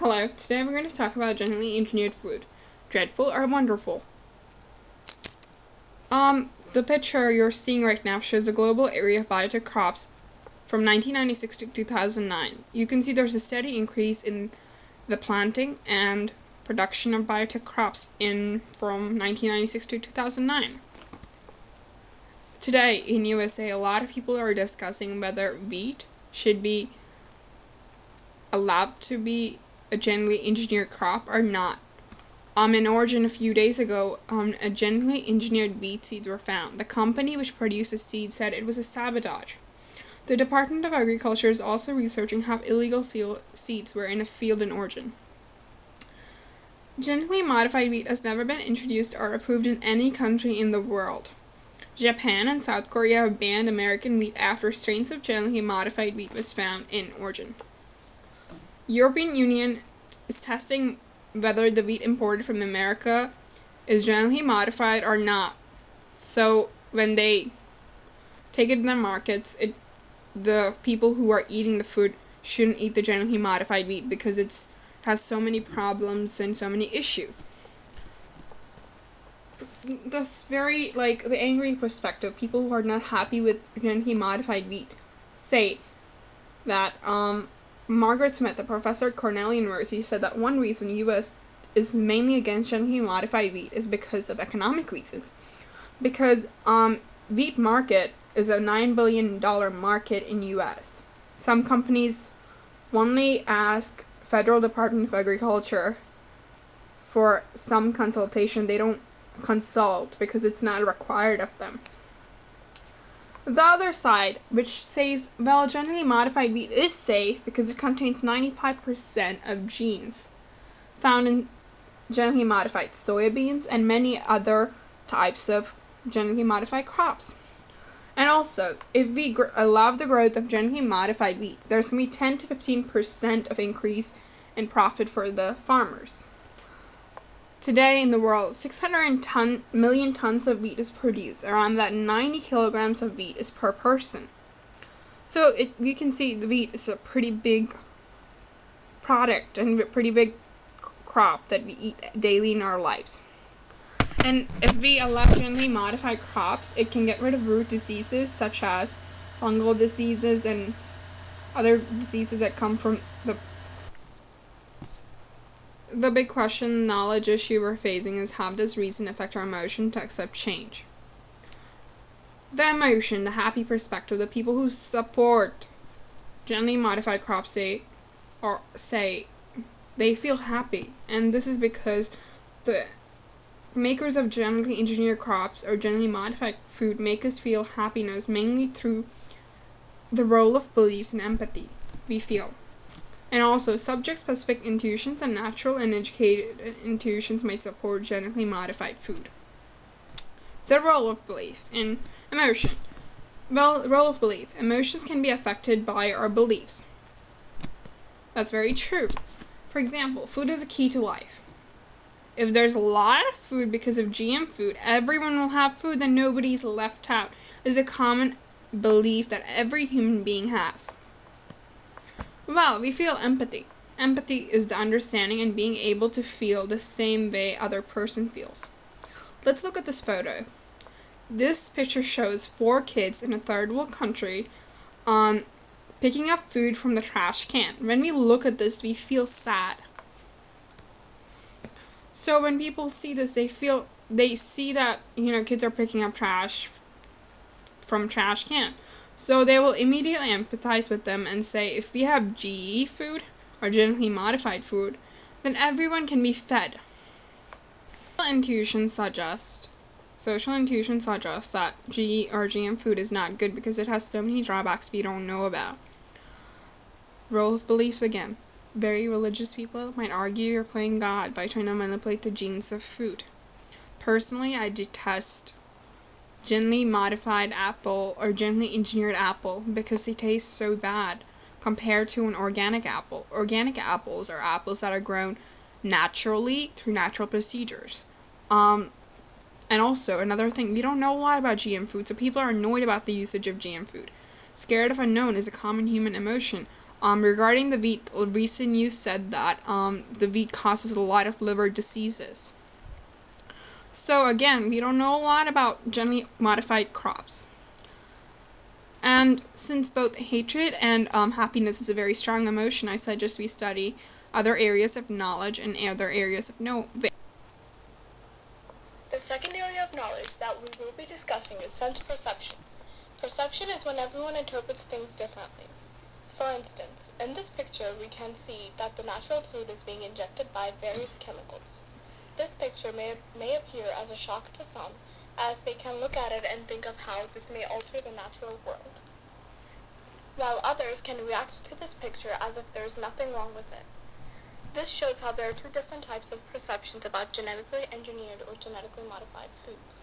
Hello, today we're going to talk about genetically engineered food. Dreadful or wonderful? The picture you're seeing right now shows a global area of biotech crops from 1996 to 2009. You can see there's a steady increase in the planting and production of biotech crops from 1996 to 2009. Today in USA, a lot of people are discussing whether wheat should be allowed to be a genetically engineered crop or not. In Oregon a few days ago, a genetically engineered wheat seeds were found. The company which produced the seed said it was a sabotage. The Department of Agriculture is also researching how illegal seeds were in a field in Oregon. Genetically modified wheat has never been introduced or approved in any country in the world. Japan and South Korea have banned American wheat after strains of genetically modified wheat was found in Oregon. European Union is testing whether the wheat imported from America is genetically modified or not. So when they take it to the markets, the people who are eating the food shouldn't eat the genetically modified wheat because it has so many problems and so many issues. That's very, the angry perspective. People who are not happy with genetically modified wheat say that, Margaret Smith, a professor at Cornell University, said that one reason the U.S. is mainly against genetically modified wheat is because of economic reasons. Because wheat market is a $9 billion market in U.S. Some companies only ask Federal Department of Agriculture for some consultation. They don't consult because it's not required of them. The other side, which says, well, genetically modified wheat is safe because it contains 95% of genes found in genetically modified soybeans and many other types of genetically modified crops. And also, if we allow the growth of genetically modified wheat, there's going to be 10 to 15% of increase in profit for the farmers. Today in the world, 600 million tons of wheat is produced. Around that 90 kilograms of wheat is per person. So you can see the wheat is a pretty big product and a pretty big crop that we eat daily in our lives. And if we allow genetically modified crops, it can get rid of root diseases such as fungal diseases and other diseases that come from the big question, knowledge issue we're facing is how does reason affect our emotion to accept change? The emotion, the happy perspective, the people who support genetically modified crops say they feel happy. And this is because the makers of genetically engineered crops or genetically modified food make us feel happiness mainly through the role of beliefs and empathy we feel. And also, subject-specific intuitions and natural and educated intuitions might support genetically modified food. The role of belief in emotion. Well, the role of belief. Emotions can be affected by our beliefs. That's very true. For example, food is a key to life. If there's a lot of food because of GM food, everyone will have food, then nobody's left out. Is a common belief that every human being has. Well, we feel empathy. Empathy is the understanding and being able to feel the same way other person feels. Let's look at this photo. This picture shows 4 kids in a third world country picking up food from the trash can. When we look at this, we feel sad. So when people see this, they see that, kids are picking up trash from trash can. So they will immediately empathize with them and say, if we have GE food or genetically modified food, then everyone can be fed. Social intuitions suggest that GE or GM food is not good because it has so many drawbacks we don't know about. Role of beliefs again. Very religious people might argue you're playing God by trying to manipulate the genes of food. Personally, I detest genetically modified apple or genetically engineered apple because they taste so bad compared to an organic apple. Organic apples are apples that are grown naturally through natural procedures. And also, another thing, we don't know a lot about GM food, so people are annoyed about the usage of GM food. Scared of unknown is a common human emotion. Regarding the wheat, recent news said that the wheat causes a lot of liver diseases. So again, we don't know a lot about genetically modified crops. And since both hatred and happiness is a very strong emotion, I suggest we study other areas of knowledge and other areas of no. The second area of knowledge that we will be discussing is sense perception. Perception is when everyone interprets things differently. For instance, in this picture we can see that the natural food is being injected by various chemicals. This picture may appear as a shock to some, as they can look at it and think of how this may alter the natural world, while others can react to this picture as if there is nothing wrong with it. This shows how there are two different types of perceptions about genetically engineered or genetically modified foods: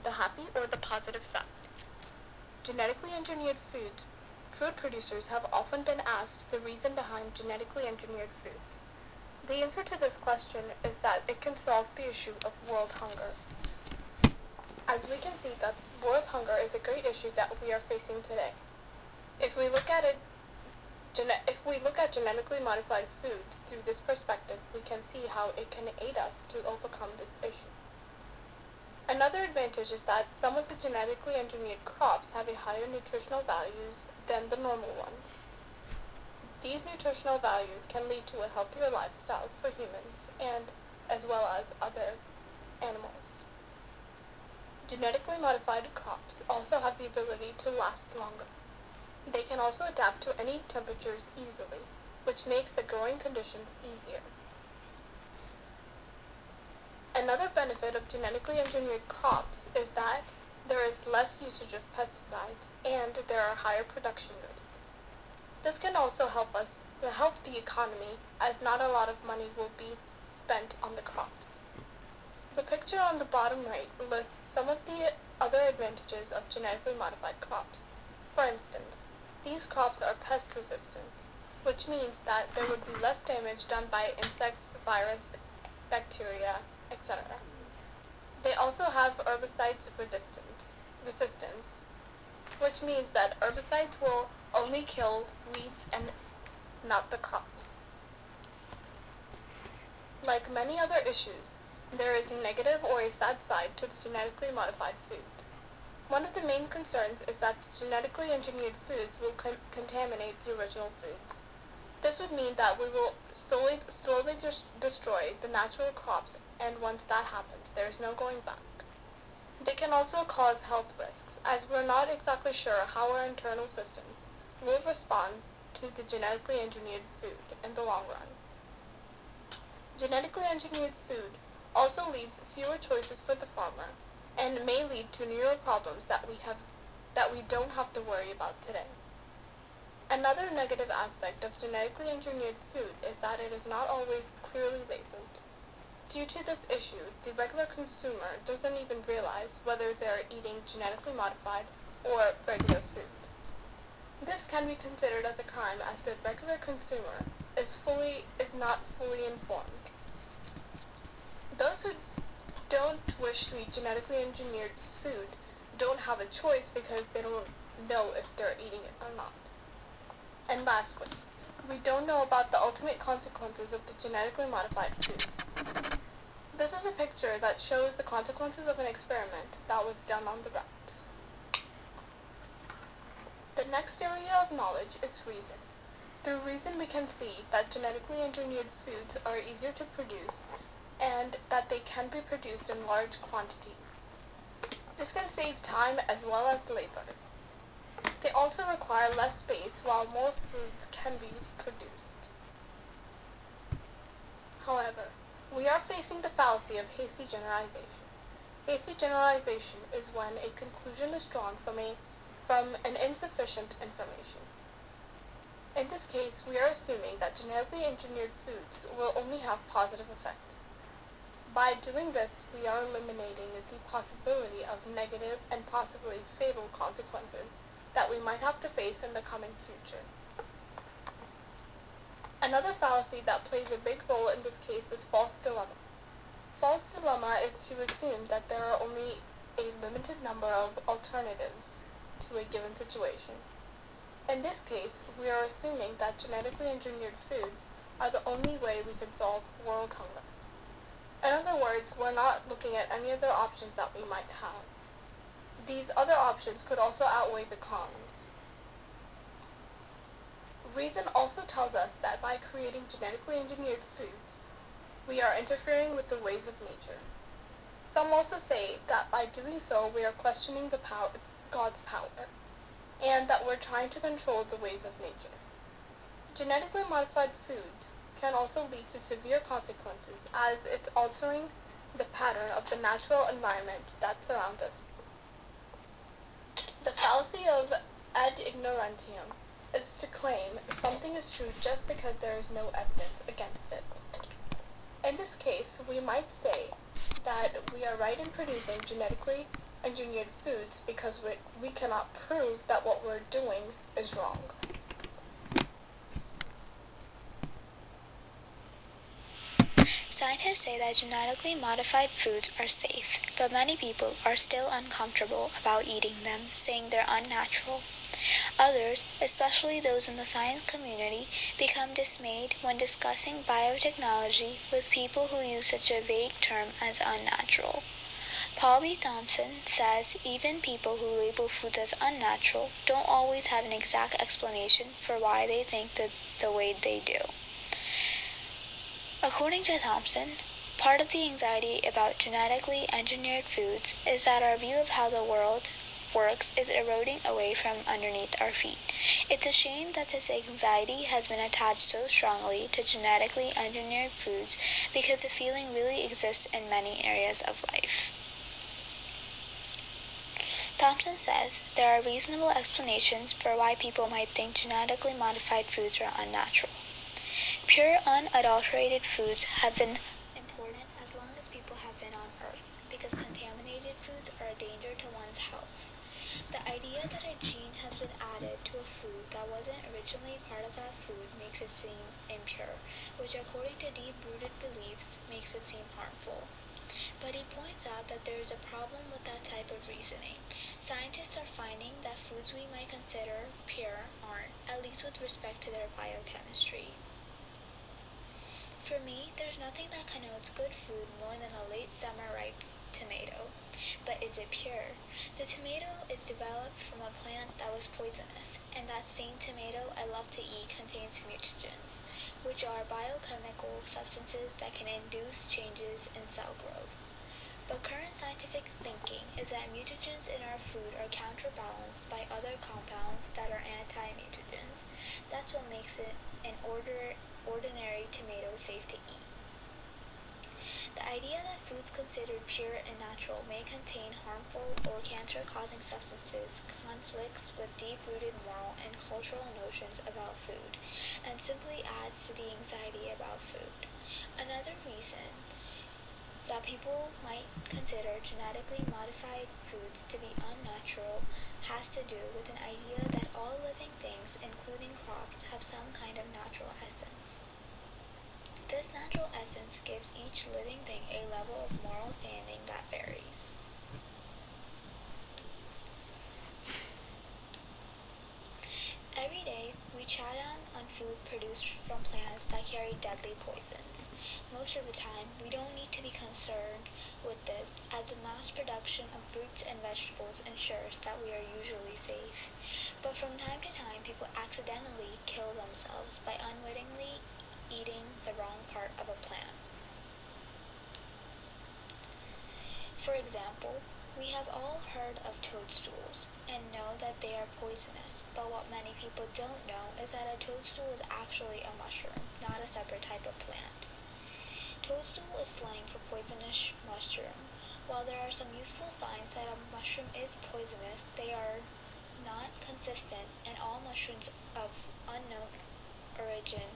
the happy or the positive side. Genetically engineered food producers have often been asked the reason behind genetically engineered foods. The answer to this question is that it can solve the issue of world hunger. As we can see, that world hunger is a great issue that we are facing today. If we look at genetically modified food through this perspective, we can see how it can aid us to overcome this issue. Another advantage is that some of the genetically engineered crops have a higher nutritional values than the normal ones. These nutritional values can lead to a healthier lifestyle for humans and as well as other animals. Genetically modified crops also have the ability to last longer. They can also adapt to any temperatures easily, which makes the growing conditions easier. Another benefit of genetically engineered crops is that there is less usage of pesticides and there are higher production rates. This can also help the economy, as not a lot of money will be spent on the crops. The picture on the bottom right lists some of the other advantages of genetically modified crops. For instance, these crops are pest resistant, which means that there would be less damage done by insects, virus, bacteria, etc. They also have herbicides resistance, which means that herbicides will only kill weeds and not the crops. Like many other issues, there is a negative or a sad side to the genetically modified foods. One of the main concerns is that genetically engineered foods will contaminate the original foods. This would mean that we will slowly destroy the natural crops, and once that happens, there is no going back. They can also cause health risks, as we're not exactly sure how our internal systems will respond to the genetically engineered food in the long run. Genetically engineered food also leaves fewer choices for the farmer and may lead to newer problems that we don't have to worry about today. Another negative aspect of genetically engineered food is that it is not always clearly labeled. Due to this issue, the regular consumer doesn't even realize whether they're eating genetically modified or regular food. This can be considered as a crime, as the regular consumer is not fully informed. Those who don't wish to eat genetically engineered food don't have a choice because they don't know if they're eating it or not. And lastly, we don't know about the ultimate consequences of the genetically modified foods. This is a picture that shows the consequences of an experiment that was done on the rat. The next area of knowledge is reason. Through reason we can see that genetically engineered foods are easier to produce and that they can be produced in large quantities. This can save time as well as labor. They also require less space while more foods can be produced. However, we are facing the fallacy of hasty generalization. Hasty generalization is when a conclusion is drawn from an insufficient information. In this case, we are assuming that genetically engineered foods will only have positive effects. By doing this, we are eliminating the possibility of negative and possibly fatal consequences that we might have to face in the coming future. Another fallacy that plays a big role in this case is false dilemma. False dilemma is to assume that there are only a limited number of alternatives to a given situation. In this case, we are assuming that genetically engineered foods are the only way we can solve world hunger. In other words, we're not looking at any other options that we might have. These other options could also outweigh the cons. Reason also tells us that by creating genetically engineered foods, we are interfering with the ways of nature. Some also say that by doing so, we are questioning God's power, and that we're trying to control the ways of nature. Genetically modified foods can also lead to severe consequences as it's altering the pattern of the natural environment that surrounds us. The fallacy of ad ignorantium is to claim something is true just because there is no evidence against it. In this case, we might say that we are right in producing genetically engineered foods because we cannot prove that what we're doing is wrong. Scientists say that genetically modified foods are safe, but many people are still uncomfortable about eating them, saying they're unnatural. Others, especially those in the science community, become dismayed when discussing biotechnology with people who use such a vague term as unnatural. Paul B. Thompson says even people who label foods as unnatural don't always have an exact explanation for why they think the way they do. According to Thompson, part of the anxiety about genetically engineered foods is that our view of how the world works is eroding away from underneath our feet. It's a shame that this anxiety has been attached so strongly to genetically engineered foods because the feeling really exists in many areas of life. Thompson says there are reasonable explanations for why people might think genetically modified foods are unnatural. Pure, unadulterated foods have been important as long as people have been on Earth, because contaminated foods are a danger to one's health. The idea that a gene has been added to a food that wasn't originally part of that food makes it seem impure, which according to deep-rooted beliefs makes it seem harmful. But he points out that there is a problem with that type of reasoning. Scientists are finding that foods we might consider pure aren't, at least with respect to their biochemistry. For me, there's nothing that connotes good food more than a late summer ripe tomato. But is it pure? The tomato is developed from a plant that was poisonous, and that same tomato I love to eat contains mutagens, which are biochemical substances that can induce changes in cell growth. But current scientific thinking is that mutagens in our food are counterbalanced by other compounds that are anti-mutagens. That's what makes it an ordinary tomato safe to eat. The idea that foods considered pure and natural may contain harmful or cancer-causing substances conflicts with deep-rooted moral and cultural notions about food, and simply adds to the anxiety about food. Another reason that people might consider genetically modified foods to be unnatural has to do with an idea that all living things, including crops, have some kind of natural essence. This natural essence gives each living thing a level of moral standing that varies. Every day, we chow down on food produced from plants that carry deadly poisons. Most of the time, we don't need to be concerned with this, as the mass production of fruits and vegetables ensures that we are usually safe. But from time to time, people accidentally kill themselves by unwittingly eating the wrong part of a plant. For example, we have all heard of toadstools and know that they are poisonous, but what many people don't know is that a toadstool is actually a mushroom, not a separate type of plant. Toadstool is slang for poisonous mushroom. While there are some useful signs that a mushroom is poisonous, they are not consistent, and all mushrooms of unknown origin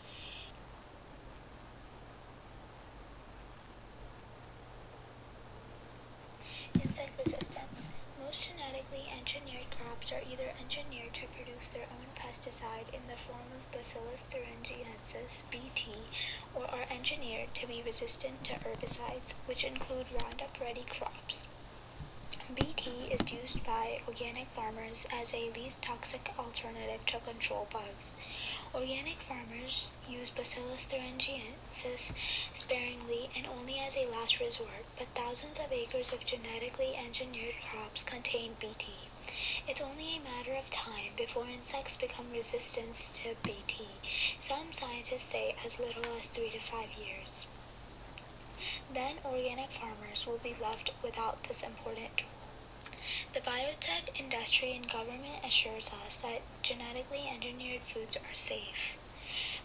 insect resistance. Most genetically engineered crops are either engineered to produce their own pesticide in the form of Bacillus thuringiensis (BT), or are engineered to be resistant to herbicides, which include Roundup Ready crops. BT is used by organic farmers as a least toxic alternative to control bugs. Organic farmers use Bacillus thuringiensis sparingly and only as a last resort, but thousands of acres of genetically engineered crops contain BT. It's only a matter of time before insects become resistant to BT. Some scientists say as little as 3 to 5 years. Then organic farmers will be left without this important tool. The biotech industry and government assures us that genetically engineered foods are safe.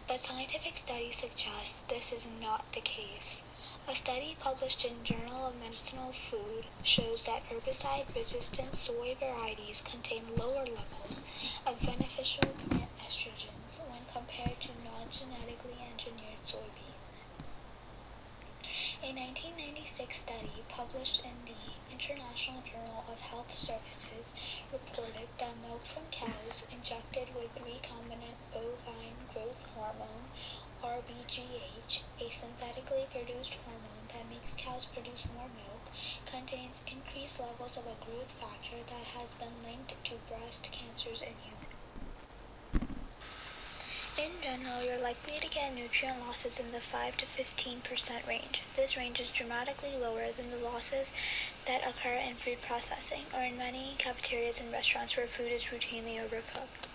But scientific studies suggest this is not the case. A study published in Journal of Medicinal Food shows that herbicide-resistant soy varieties contain lower levels of beneficial plant estrogens when compared to non-genetically engineered soybeans. A 1996 study published in the International Journal of Health Services reported that milk from cows injected with recombinant bovine growth hormone, RBGH, a synthetically produced hormone that makes cows produce more milk, contains increased levels of a growth factor that has been linked to breast cancers in humans. In general, you're likely to get nutrient losses in the 5 to 15% range. This range is dramatically lower than the losses that occur in food processing or in many cafeterias and restaurants where food is routinely overcooked.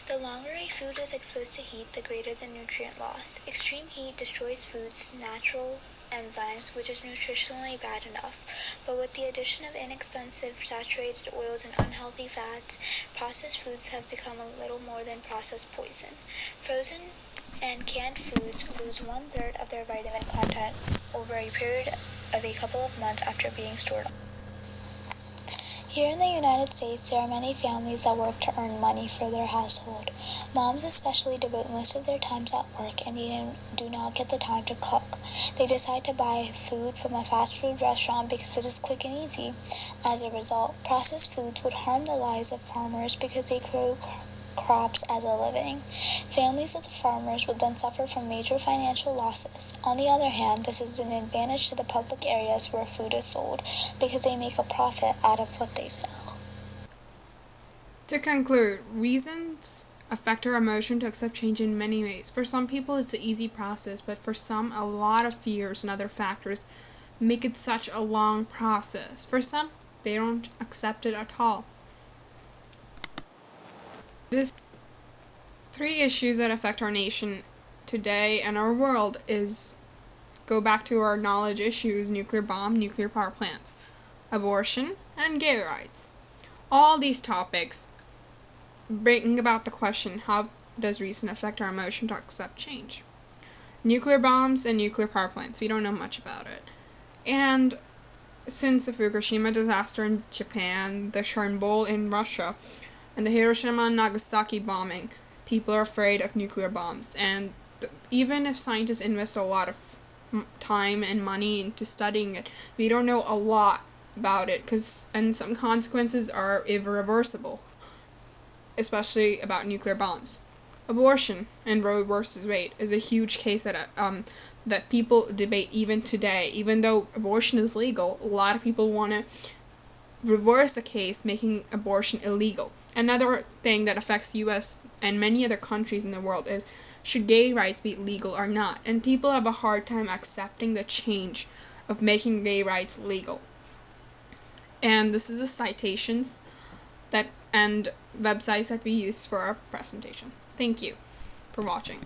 The longer a food is exposed to heat, the greater the nutrient loss. Extreme heat destroys food's natural enzymes, which is nutritionally bad enough, but with the addition of inexpensive saturated oils and unhealthy fats, processed foods have become a little more than processed poison. Frozen and canned foods lose 1/3 of their vitamin content over a period of a couple of months after being stored. Here in the United States, there are many families that work to earn money for their household. Moms especially devote most of their times at work and they do not get the time to cook. They decide to buy food from a fast food restaurant because it is quick and easy. As a result, processed foods would harm the lives of farmers because they grow crops as a living. Families of the farmers would then suffer from major financial losses. On the other hand, this is an advantage to the public areas where food is sold because they make a profit out of what they sell. To conclude, reasons affect our emotion to accept change in many ways. For some people, it's an easy process, but for some, a lot of fears and other factors make it such a long process. For some, they don't accept it at all. There's 3 issues that affect our nation today and our world is, go back to our knowledge issues, nuclear bomb, nuclear power plants, abortion, and gay rights. All these topics bring about the question, how does reason affect our emotion to accept change? Nuclear bombs and nuclear power plants, we don't know much about it. And since the Fukushima disaster in Japan, the Chernobyl in Russia, and the Hiroshima and Nagasaki bombing, people are afraid of nuclear bombs. And even if scientists invest a lot of time and money into studying it, we don't know a lot about it, and some consequences are irreversible, especially about nuclear bombs. Abortion and Roe versus Wade is a huge case that people debate even today. Even though abortion is legal, a lot of people want to reverse the case, making abortion illegal. Another thing that affects U.S. and many other countries in the world is, should gay rights be legal or not? And people have a hard time accepting the change of making gay rights legal. And this is the citations and websites that we use for our presentation. Thank you for watching.